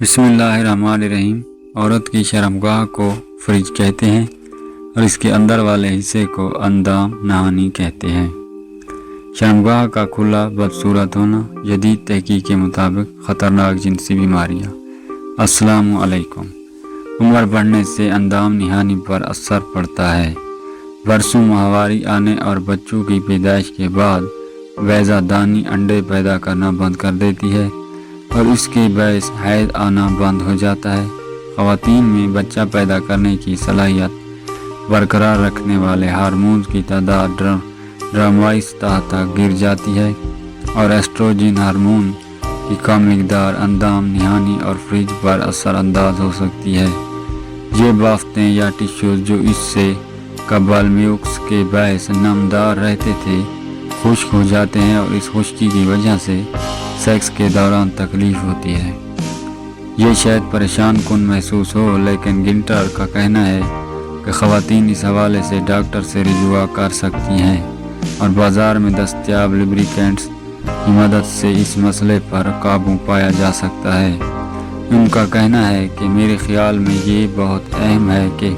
بسم اللہ الرحمن الرحیم۔ عورت کی شرمگاہ کو فریج کہتے ہیں اور اس کے اندر والے حصے کو اندام نہانی کہتے ہیں۔ شرمگاہ کا کھلا بدصورت ہونا جدید تحقیق کے مطابق خطرناک جنسی بیماریاں۔ السلام علیکم۔ عمر بڑھنے سے اندام نہانی پر اثر پڑتا ہے۔ برسوں ماہواری آنے اور بچوں کی پیدائش کے بعد بیضہ دانی انڈے پیدا کرنا بند کر دیتی ہے اور اس کے باعث حیض آنا بند ہو جاتا ہے۔ خواتین میں بچہ پیدا کرنے کی صلاحیت برقرار رکھنے والے ہارمونز کی تعداد ڈرامائی سطح تک گر جاتی ہے اور ایسٹروجن ہارمون کی کم مقدار اندام نہانی اور فریج پر اثر انداز ہو سکتی ہے۔ یہ بافتیں یا ٹشوز جو اس سے قبل میوکس کے باعث نمدار رہتے تھے خشک ہو جاتے ہیں اور اس خشکی کی وجہ سے سیکس کے دوران تکلیف ہوتی ہے۔ یہ شاید پریشان کن محسوس ہو، لیکن گنٹر کا کہنا ہے کہ خواتین اس حوالے سے ڈاکٹر سے رجوع کر سکتی ہیں اور بازار میں دستیاب لیبریکینٹس کی مدد سے اس مسئلے پر قابو پایا جا سکتا ہے۔ ان کا کہنا ہے کہ میرے خیال میں یہ بہت اہم ہے کہ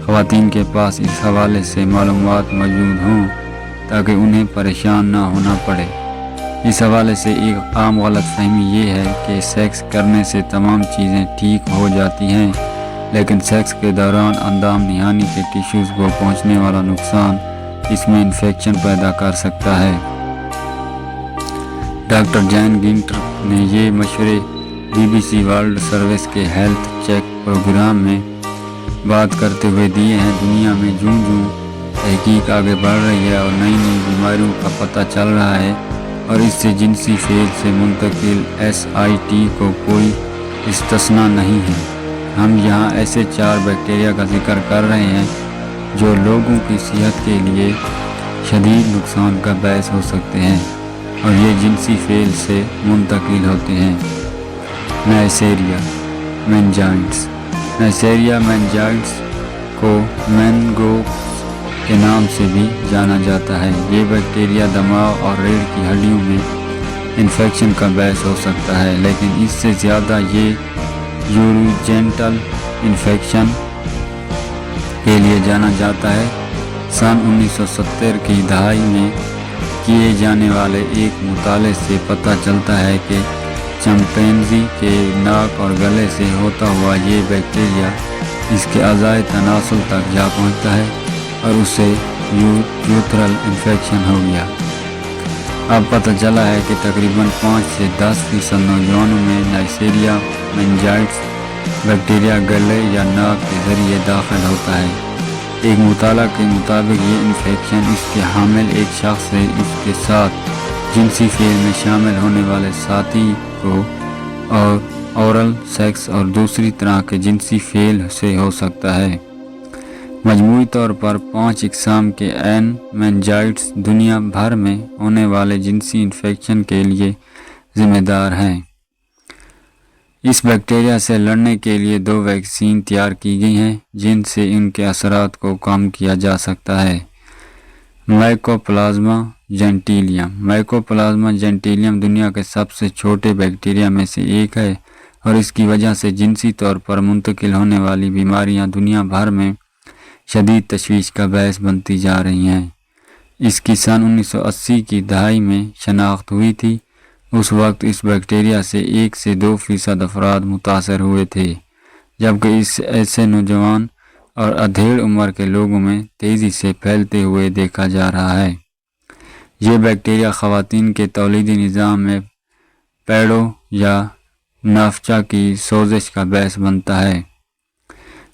خواتین کے پاس اس حوالے سے معلومات موجود ہوں تاکہ انہیں پریشان نہ ہونا پڑے۔ اس حوالے سے ایک عام غلط فہمی یہ ہے کہ سیکس کرنے سے تمام چیزیں ٹھیک ہو جاتی ہیں، لیکن سیکس کے دوران اندام نہانی کے ٹشوز کو پہنچنے والا نقصان اس میں انفیکشن پیدا کر سکتا ہے۔ ڈاکٹر جین گنٹر نے یہ مشورے BBC ورلڈ سروس کے ہیلتھ چیک پروگرام میں بات کرتے ہوئے دیے ہیں۔ دنیا میں جوں تحقیق آگے بڑھ رہی ہے اور نئی بیماریوں کا پتہ چل رہا ہے اور اس سے جنسی فیز سے منتقل SIT کو کوئی استثناء نہیں ہے، ہم یہاں ایسے 4 بیکٹیریا کا ذکر کر رہے ہیں جو لوگوں کی صحت کے لیے شدید نقصان کا باعث ہو سکتے ہیں اور یہ جنسی فیز سے منتقل ہوتے ہیں۔ Neisseria meningitis. نیسیریا مینجائٹس کو مینگوکس کے نام سے بھی جانا جاتا ہے۔ یہ بیکٹیریا دماغ اور ریڑھ کی ہڈیوں میں انفیکشن کا باعث ہو سکتا ہے، لیکن اس سے زیادہ یہ یوروجینٹل انفیکشن کے لیے جانا جاتا ہے۔ سن 1970 کی دہائی میں کیے جانے والے ایک مطالعے سے پتہ چلتا ہے کہ چمپینزی کے ناک اور گلے سے ہوتا ہوا یہ بیکٹیریا اس کے اعضائے تناسل تک جا پہنچتا ہے اور اسے یوترل انفیکشن ہو گیا۔ اب پتہ چلا ہے کہ تقریباً 5 سے 10% نوجوانوں میں نیسیریا مینجائٹس بیکٹیریا گلے یا ناک کے ذریعے داخل ہوتا ہے۔ ایک مطالعہ کے مطابق یہ انفیکشن اس کے حامل ایک شخص سے اس کے ساتھ جنسی فعل میں شامل ہونے والے ساتھی کو اور اورل سیکس اور دوسری طرح کے جنسی فعل سے ہو سکتا ہے۔ مجموعی طور پر 5 اقسام کے مینجائٹس دنیا بھر میں ہونے والے جنسی انفیکشن کے لیے ذمہ دار ہیں۔ اس بیکٹیریا سے لڑنے کے لیے 2 ویکسین تیار کی گئی ہیں جن سے ان کے اثرات کو کم کیا جا سکتا ہے۔ مائکوپلازما جینٹیلیم۔ مائکوپلازما جینٹیلیم دنیا کے سب سے چھوٹے بیکٹیریا میں سے ایک ہے اور اس کی وجہ سے جنسی طور پر منتقل ہونے والی بیماریاں دنیا بھر میں شدید تشویش کا باعث بنتی جا رہی ہیں۔ اس کی سن 1980 کی دہائی میں شناخت ہوئی تھی۔ اس وقت اس بیکٹیریا سے 1 سے 2% افراد متاثر ہوئے تھے، جبکہ اس ایسے نوجوان اور ادھیڑ عمر کے لوگوں میں تیزی سے پھیلتے ہوئے دیکھا جا رہا ہے۔ یہ بیکٹیریا خواتین کے تولیدی نظام میں پیڑوں یا نافچہ کی سوزش کا باعث بنتا ہے۔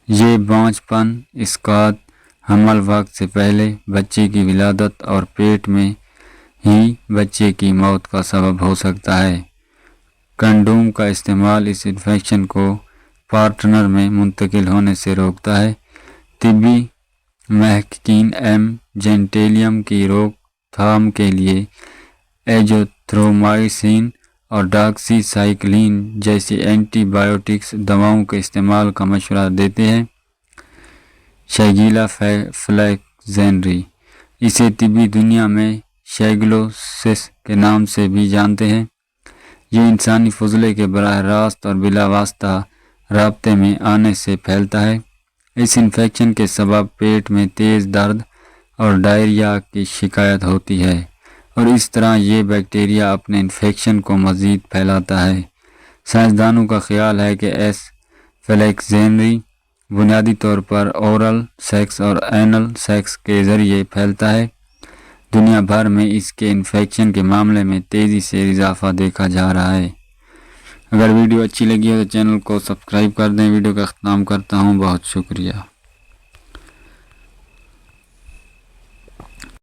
یہ بانجھ پن، اسقاط، حمل وقت سے پہلے، بچے کی ولادت اور پیٹ میں ہی بچے کی موت کا سبب ہو سکتا ہے۔ کنڈوم کا استعمال اس انفیکشن کو پارٹنر میں منتقل ہونے سے روکتا ہے۔ طبی محققین جینٹیلیم کی روک تھام کے لیے ایزوتھرومائسین اور ڈاکسی سائکلین جیسی اینٹی بائیوٹکس دواؤں کے استعمال کا مشورہ دیتے ہیں۔ شیگیلا فلیکزینری۔ اسے طبی دنیا میں شیگلوسس کے نام سے بھی جانتے ہیں۔ یہ انسانی فضلے کے براہ راست اور بلا واسطہ رابطے میں آنے سے پھیلتا ہے۔ اس انفیکشن کے سبب پیٹ میں تیز درد اور ڈائریا کی شکایت ہوتی ہے، اور اس طرح یہ بیکٹیریا اپنے انفیکشن کو مزید پھیلاتا ہے۔ سائنسدانوں کا خیال ہے کہ ایس فلیکزینری بنیادی طور پر اورل سیکس اور اینل سیکس کے ذریعے پھیلتا ہے۔ دنیا بھر میں اس کے انفیکشن کے معاملے میں تیزی سے اضافہ دیکھا جا رہا ہے۔ اگر ویڈیو اچھی لگی ہو تو چینل کو سبسکرائب کر دیں۔ ویڈیو کا اختتام کرتا ہوں، بہت شکریہ۔